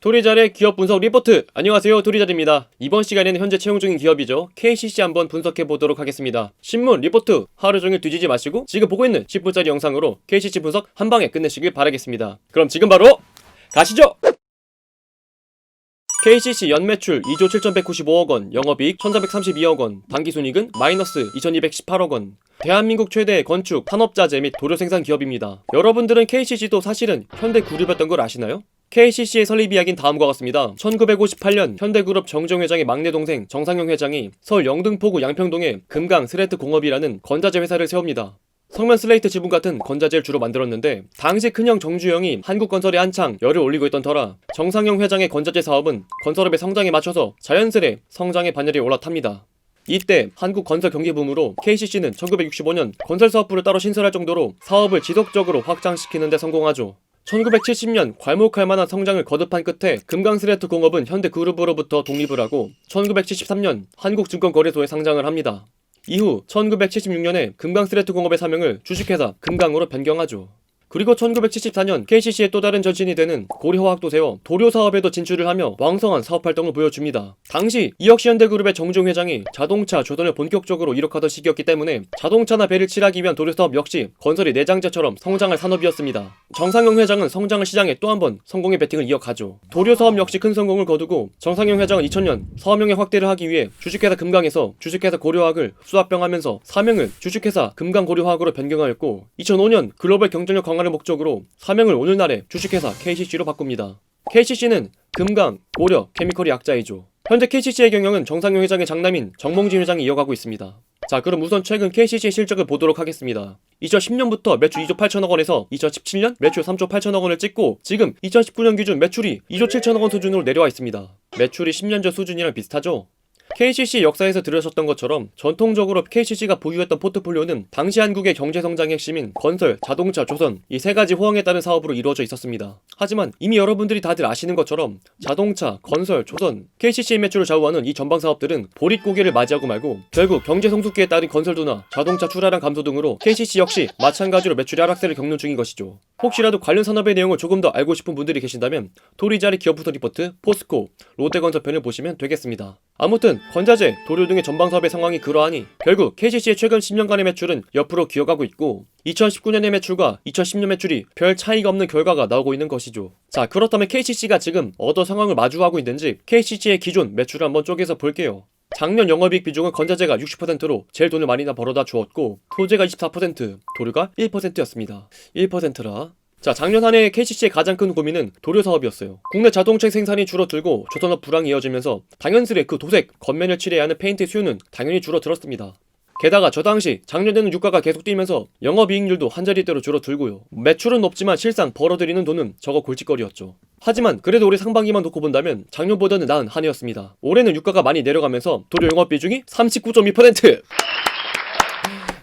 도리잘의 기업 분석 리포트! 안녕하세요, 도리잘입니다. 이번 시간에는 현재 채용 중인 기업이죠. KCC 한번 분석해보도록 하겠습니다. 신문, 리포트 하루 종일 뒤지지 마시고 지금 보고 있는 10분짜리 영상으로 KCC 분석 한 방에 끝내시길 바라겠습니다. 그럼 지금 바로 가시죠! KCC 연매출 2조 7,195억원, 영업이익 1,432억원, 당기순이익은 마이너스 2,218억원. 대한민국 최대의 건축, 산업자재 및 도료생산 기업입니다. 여러분들은 KCC도 사실은 현대그룹이었던 걸 아시나요? KCC의 설립 이야기는 다음과 같습니다. 1958년 현대그룹 정정 회장의 막내 동생 정상용 회장이 서울 영등포구 양평동에 금강 슬레이트 공업이라는 건자재 회사를 세웁니다. 성면 슬레이트 지붕 같은 건자재를 주로 만들었는데 당시 큰형 정주영이 한국건설에 한창 열을 올리고 있던 터라 정상용 회장의 건자재 사업은 건설업의 성장에 맞춰서 자연스레 성장의 반열에 올라탑니다. 이때 한국건설 경기붐으로 KCC는 1965년 건설사업부를 따로 신설할 정도로 사업을 지속적으로 확장시키는 데 성공하죠. 1970년 괄목할 만한 성장을 거듭한 끝에 금강슬레이트 공업은 현대그룹으로부터 독립을 하고 1973년 한국증권거래소에 상장을 합니다. 이후 1976년에 금강슬레이트 공업의 사명을 주식회사 금강으로 변경하죠. 그리고 1974년 KCC의 또 다른 전신이 되는 고려화학도 세워 도료사업에도 진출을 하며 왕성한 사업활동을 보여줍니다. 당시 이 역시 현대그룹의 정종 회장이 자동차 조선을 본격적으로 이룩하던 시기였기 때문에 자동차나 배를 칠하기 위한 도료사업 역시 건설이 내장재처럼 성장할 산업이었습니다. 정상용 회장은 성장을 시장에 또 한 번 성공의 배팅을 이어가죠. 도료사업 역시 큰 성공을 거두고 정상용 회장은 2000년 사업명의 확대를 하기 위해 주식회사 금강에서 주식회사 고려화학을 수합병하면서 사명을 주식회사 금강고려화학으로 변경하였고 2005년 글로벌 경쟁력 강화를 목적으로 사명을 오늘날의 주식회사 KCC로 바꿉니다. KCC는 금강, 고려, 케미컬이 약자이죠. 현재 KCC의 경영은 정상용 회장의 장남인 정몽진 회장이 이어가고 있습니다. 자, 그럼 우선 최근 KCC의 실적을 보도록 하겠습니다. 2010년부터 매출 2조 8천억 원에서 2017년 매출 3조 8천억 원을 찍고 지금 2019년 기준 매출이 2조 7천억 원 수준으로 내려와 있습니다. 매출이 10년 전 수준이랑 비슷하죠? KCC 역사에서 들으셨던 것처럼 전통적으로 KCC가 보유했던 포트폴리오는 당시 한국의 경제성장의 핵심인 건설, 자동차, 조선 이 세 가지 호황에 따른 사업으로 이루어져 있었습니다. 하지만 이미 여러분들이 다들 아시는 것처럼 자동차, 건설, 조선, KCC의 매출을 좌우하는 이 전방 사업들은 보릿고개를 맞이하고 말고 결국 경제 성숙기에 따른 건설도나 자동차 출하량 감소 등으로 KCC 역시 마찬가지로 매출의 하락세를 겪는 중인 것이죠. 혹시라도 관련 산업의 내용을 조금 더 알고 싶은 분들이 계신다면 도리잘의 기업부서 리포트, 포스코, 롯데건설 편을 보시면 되겠습니다. 아무튼 건자재, 도료 등의 전방사업의 상황이 그러하니 결국 KCC의 최근 10년간의 매출은 옆으로 기어가고 있고 2019년의 매출과 2010년 매출이 별 차이가 없는 결과가 나오고 있는 것이죠. 자, 그렇다면 KCC가 지금 어떤 상황을 마주하고 있는지 KCC의 기존 매출을 한번 쪼개서 볼게요. 작년 영업이익 비중은 건자재가 60%로 제일 돈을 많이 벌어다 주었고 소재가 24%, 도료가 1%였습니다. 1%라. 자, 작년 한 해 KCC의 가장 큰 고민은 도료 사업이었어요. 국내 자동차 생산이 줄어들고 조선업 불황이 이어지면서 당연스레 그 도색, 겉면을 칠해야 하는 페인트 수요는 당연히 줄어들었습니다. 게다가 저 당시 작년에는 유가가 계속 뛰면서 영업이익률도 한자리대로 줄어들고요. 매출은 높지만 실상 벌어들이는 돈은 저거 골칫거리였죠. 하지만 그래도 올해 상반기만 놓고 본다면 작년보다는 나은 한 해였습니다. 올해는 유가가 많이 내려가면서 도료 영업 비중이 39.2%!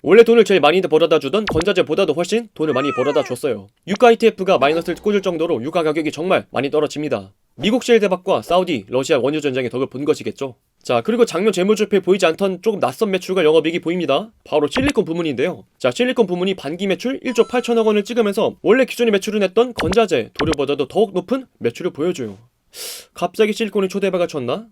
원래 돈을 제일 많이 벌어다 주던 건자재보다도 훨씬 돈을 많이 벌어다 줬어요. 유가 ETF가 마이너스를 꽂을 정도로 유가 가격이 정말 많이 떨어집니다. 미국 셰일 대박과 사우디, 러시아 원유 전쟁의 덕을 본 것이겠죠. 자, 그리고 작년 재무제표에 보이지 않던 조금 낯선 매출과 영업이익이 보입니다. 바로 실리콘 부문인데요. 자, 실리콘 부문이 반기 매출 1조 8천억 원을 찍으면서 원래 기존에 매출을 냈던 건자재, 도료보다도 더욱 높은 매출을 보여줘요. 갑자기 실리콘이 초대박을 쳤나?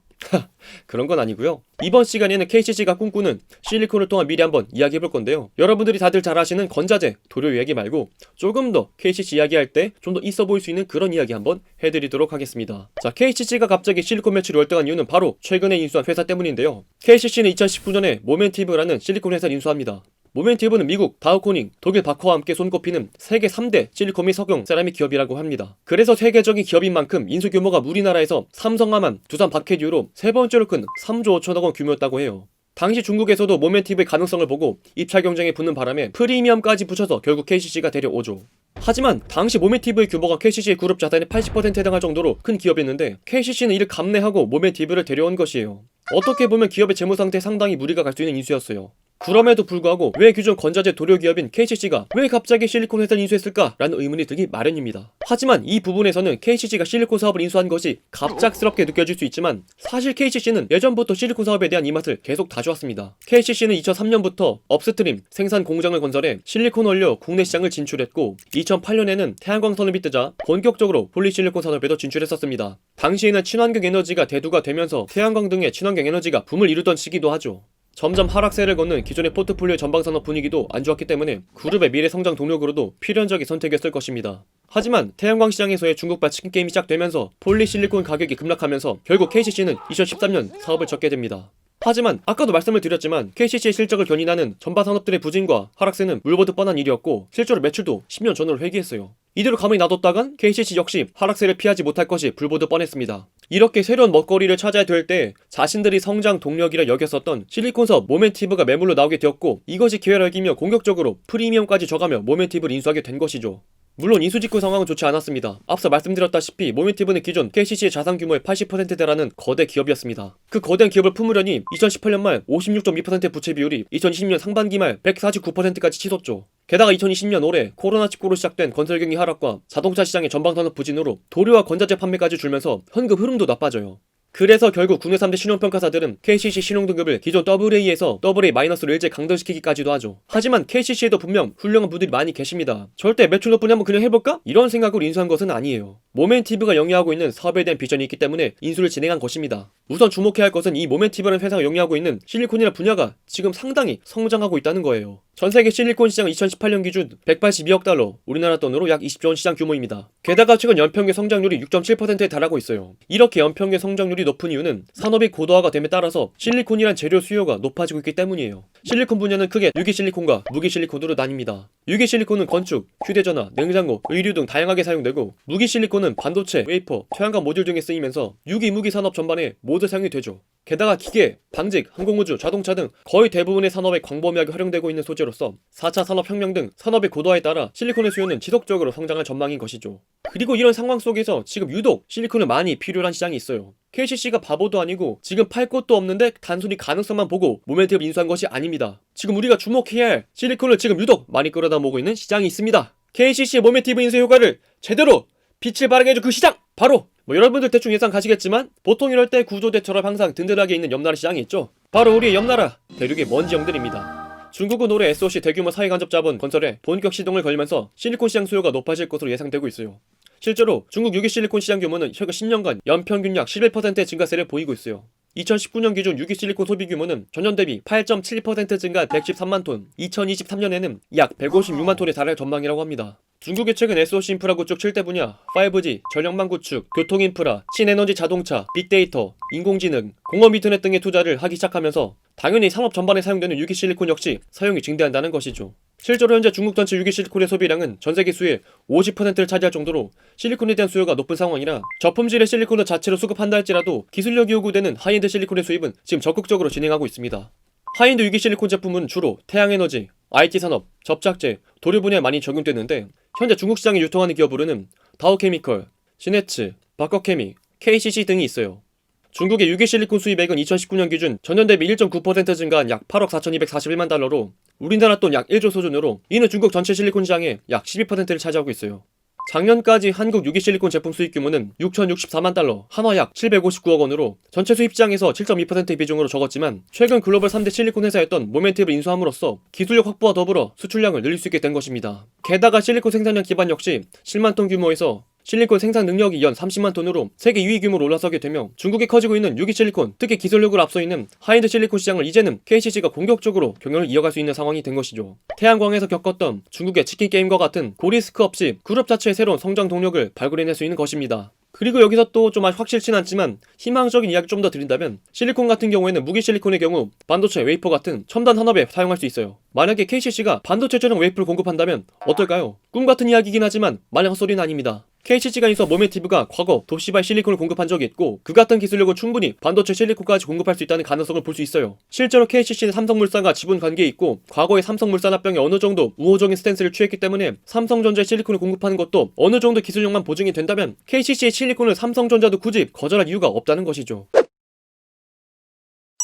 그런 건 아니고요. 이번 시간에는 KCC가 꿈꾸는 실리콘을 통한 미래 한번 이야기해볼 건데요. 여러분들이 다들 잘 아시는 건자재, 도료 이야기 말고 조금 더 KCC 이야기할 때 좀 더 있어 보일 수 있는 그런 이야기 한번 해드리도록 하겠습니다. 자, KCC가 갑자기 실리콘 매출이 월등한 이유는 바로 최근에 인수한 회사 때문인데요. KCC는 2019년에 모멘티브라는 실리콘 회사를 인수합니다. 모멘티브는 미국 다우코닝, 독일 바커와 함께 손꼽히는 세계 3대 실리콘 및 석영, 세라믹 기업이라고 합니다. 그래서 세계적인 기업인 만큼 인수 규모가 우리나라에서 삼성하만, 두산 박해듀로 세 번째로 큰 3조 5천억 원 규모였다고 해요. 당시 중국에서도 모멘티브의 가능성을 보고 입찰 경쟁에 붙는 바람에 프리미엄까지 붙여서 결국 KCC가 데려오죠. 하지만 당시 모멘티브의 규모가 KCC의 그룹 자산의 80%에 해당할 정도로 큰 기업이었는데 KCC는 이를 감내하고 모멘티브를 데려온 것이에요. 어떻게 보면 기업의 재무 상태에 상당히 무리가 갈 수 있는 인수였어요. 그럼에도 불구하고 왜 기존 건자재 도료 기업인 KCC가 왜 갑자기 실리콘 회사를 인수했을까? 라는 의문이 들기 마련입니다. 하지만 이 부분에서는 KCC가 실리콘 사업을 인수한 것이 갑작스럽게 느껴질 수 있지만 사실 KCC는 예전부터 실리콘 사업에 대한 이 맛을 계속 다져왔습니다. KCC는 2003년부터 업스트림 생산 공장을 건설해 실리콘 원료 국내 시장을 진출했고 2008년에는 태양광 산업이 뜨자 본격적으로 폴리실리콘 산업에도 진출했었습니다. 당시에는 친환경 에너지가 대두가 되면서 태양광 등의 친환경 에너지가 붐을 이루던 시기도 하죠. 점점 하락세를 걷는 기존의 포트폴리오 전방산업 분위기도 안 좋았기 때문에 그룹의 미래 성장 동력으로도 필연적인 선택이었을 것입니다. 하지만 태양광 시장에서의 중국발 치킨 게임이 시작되면서 폴리실리콘 가격이 급락하면서 결국 KCC는 2013년 사업을 접게 됩니다. 하지만 아까도 말씀을 드렸지만 KCC의 실적을 견인하는 전반 산업들의 부진과 하락세는 물보듯 뻔한 일이었고 실제로 매출도 10년 전으로 회귀했어요. 이대로 가만히 놔뒀다간 KCC 역시 하락세를 피하지 못할 것이 불보듯 뻔했습니다. 이렇게 새로운 먹거리를 찾아야 될 때 자신들이 성장 동력이라 여겼었던 실리콘 사업 모멘티브가 매물로 나오게 되었고 이것이 기회를 이기며 공격적으로 프리미엄까지 져가며 모멘티브를 인수하게 된 것이죠. 물론 인수직후 상황은 좋지 않았습니다. 앞서 말씀드렸다시피 모멘티브는 기존 KCC의 자산 규모의 80%에 달하는 거대 기업이었습니다. 그 거대한 기업을 품으려니 2018년 말 56.2% 부채 비율이 2020년 상반기 말 149%까지 치솟죠. 게다가 2020년 올해 코로나19로 시작된 건설 경기 하락과 자동차 시장의 전방산업 부진으로 도료와 건자재 판매까지 줄면서 현금 흐름도 나빠져요. 그래서 결국 국내 3대 신용평가사들은 KCC 신용등급을 기존 AA에서 AA-로 일제 강등시키기까지도 하죠. 하지만 KCC에도 분명 훌륭한 분들이 많이 계십니다. 절대 매출 높으니 한번 그냥 해볼까? 이런 생각으로 인수한 것은 아니에요. 모멘티브가 영위하고 있는 사업에 대한 비전이 있기 때문에 인수를 진행한 것입니다. 우선 주목해야 할 것은 이 모멘티브라는 회사가 영위하고 있는 실리콘이라는 분야가 지금 상당히 성장하고 있다는 거예요. 전세계 실리콘 시장은 2018년 기준 182억 달러, 우리나라 돈으로 약 20조 원 시장 규모입니다. 게다가 최근 연평균 성장률이 6.7%에 달하고 있어요. 이렇게 연평균 성장률이 높은 이유는 산업이 고도화가 됨에 따라서 실리콘이란 재료 수요가 높아지고 있기 때문이에요. 실리콘 분야는 크게 유기실리콘과 무기실리콘으로 나뉩니다. 유기실리콘은 건축, 휴대전화, 냉장고, 의류 등 다양하게 사용되고 무기실리콘은 반도체, 웨이퍼, 태양광 모듈 등에 쓰이면서 유기, 무기 산업 전반에 모두 사용이 되죠. 게다가 기계, 방직, 항공우주, 자동차 등 거의 대부분의 산업에 광범위하게 활용되고 있는 소재로서 4차 산업혁명 등 산업의 고도화에 따라 실리콘의 수요는 지속적으로 성장할 전망인 것이죠. 그리고 이런 상황 속에서 지금 유독 실리콘을 많이 필요로 한 시장이 있어요. KCC가 바보도 아니고 지금 팔 곳도 없는데 단순히 가능성만 보고 모멘티브를 인수한 것이 아닙니다. 지금 우리가 주목해야 할 실리콘을 지금 유독 많이 끌어다 모으고 있는 시장이 있습니다. KCC의 모멘티브 인수 효과를 제대로 빛을 발하게 해줄 그 시장! 바로 여러분들 대충 예상 가시겠지만 보통 이럴 때 구조대처럼 항상 든든하게 있는 옆나라 시장이 있죠. 바로 우리의 옆나라 대륙의 먼지형들입니다. 중국은 올해 SOC 대규모 사회간접자본 건설에 본격 시동을 걸면서 실리콘 시장 수요가 높아질 것으로 예상되고 있어요. 실제로 중국 유기실리콘 시장 규모는 최근 10년간 연평균 약 11%의 증가세를 보이고 있어요. 2019년 기준 유기실리콘 소비 규모는 전년 대비 8.7% 증가한 113만 톤, 2023년에는 약 156만 톤에 달할 전망이라고 합니다. 중국의 최근 SOC 인프라 구축 7대 분야, 5G, 전력망 구축, 교통인프라, 신에너지 자동차, 빅데이터, 인공지능, 공업 인터넷 등의 투자를 하기 시작하면서 당연히 산업 전반에 사용되는 유기실리콘 역시 사용이 증대한다는 것이죠. 실제로 현재 중국 전체 유기실리콘의 소비량은 전세계 수의 50%를 차지할 정도로 실리콘에 대한 수요가 높은 상황이라 저품질의 실리콘을 자체로 수급한다 할지라도 기술력이 요구되는 하이엔드 실리콘의 수입은 지금 적극적으로 진행하고 있습니다. 하이엔드 유기실리콘 제품은 주로 태양에너지, IT 산업, 접착제, 도료 분야에 많이 적용되는데 현재 중국 시장에 유통하는 기업으로는 다오케미컬, 시네츠, 바커케미, KCC 등이 있어요. 중국의 유기실리콘 수입액은 2019년 기준 전년 대비 1.9% 증가한 약 8억 4,241만 달러로 우리나라 돈 약 1조 수준으로 이는 중국 전체 실리콘 시장의 약 12%를 차지하고 있어요. 작년까지 한국 유기실리콘 제품 수입 규모는 6,064만 달러, 한화 약 759억 원으로 전체 수입 시장에서 7.2%의 비중으로 적었지만 최근 글로벌 3대 실리콘 회사였던 모멘티브를 인수함으로써 기술력 확보와 더불어 수출량을 늘릴 수 있게 된 것입니다. 게다가 실리콘 생산량 기반 역시 7만 톤 규모에서 실리콘 생산 능력이 연 30만 톤으로 세계 2위 규모로 올라서게 되며 중국에 커지고 있는 유기실리콘, 특히 기술력으로 앞서 있는 하이엔드 실리콘 시장을 이제는 KCC가 공격적으로 경영을 이어갈 수 있는 상황이 된 것이죠. 태양광에서 겪었던 중국의 치킨 게임과 같은 고리스크 없이 그룹 자체의 새로운 성장 동력을 발굴해낼 수 있는 것입니다. 그리고 여기서 또 좀 확실치는 않지만 희망적인 이야기 좀 더 드린다면 실리콘 같은 경우에는 무기실리콘의 경우 반도체, 웨이퍼 같은 첨단 산업에 사용할 수 있어요. 만약에 KCC가 반도체처럼 웨이퍼를 공급한다면 어떨까요? 꿈같은 이야기이긴 하지만 마냥 헛소리는 아닙니다. KCC가 인수한 모멘티브가 과거 도시바에 실리콘을 공급한 적이 있고 그 같은 기술력은 충분히 반도체 실리콘까지 공급할 수 있다는 가능성을 볼 수 있어요. 실제로 KCC는 삼성물산과 지분 관계에 있고 과거에 삼성물산 합병에 어느 정도 우호적인 스탠스를 취했기 때문에 삼성전자의 실리콘을 공급하는 것도 어느 정도 기술력만 보증이 된다면 KCC의 실리콘을 삼성전자도 굳이 거절할 이유가 없다는 것이죠.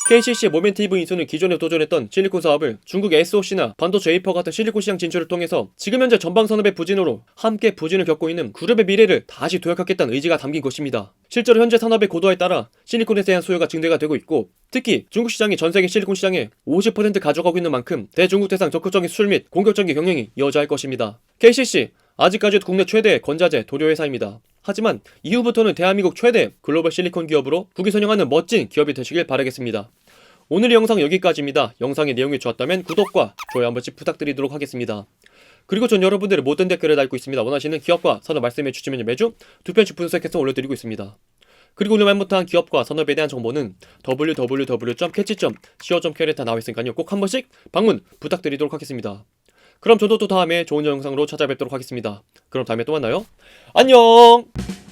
KCC의 모멘티브 인수는 기존에 도전했던 실리콘 사업을 중국의 SOC나 반도체 웨이퍼 같은 실리콘 시장 진출을 통해서 지금 현재 전방산업의 부진으로 함께 부진을 겪고 있는 그룹의 미래를 다시 도약하겠다는 의지가 담긴 것입니다. 실제로 현재 산업의 고도화에 따라 실리콘에 대한 수요가 증대가 되고 있고 특히 중국 시장이 전세계 실리콘 시장의 50% 가져가고 있는 만큼 대중국 대상 적극적인 수출 및 공격적인 경영이 이어져야 할 것입니다. KCC 아직까지도 국내 최대 건자재 도료 회사입니다. 하지만 이후부터는 대한민국 최대 글로벌 실리콘 기업으로 국위 선양하는 멋진 기업이 되시길 바라겠습니다. 오늘의 영상 여기까지입니다. 영상의 내용이 좋았다면 구독과 좋아요 한 번씩 부탁드리도록 하겠습니다. 그리고 전 여러분들의 모든 댓글을 달고 있습니다. 원하시는 기업과 산업 말씀해 주시면 매주 두 편씩 분석해서 올려드리고 있습니다. 그리고 오늘 말 못한 기업과 산업에 대한 정보는 www.catch.co.kr에 다 나와있으니까요. 꼭 한 번씩 방문 부탁드리도록 하겠습니다. 그럼 저도 또 다음에 좋은 영상으로 찾아뵙도록 하겠습니다. 그럼 다음에 또 만나요. 안녕!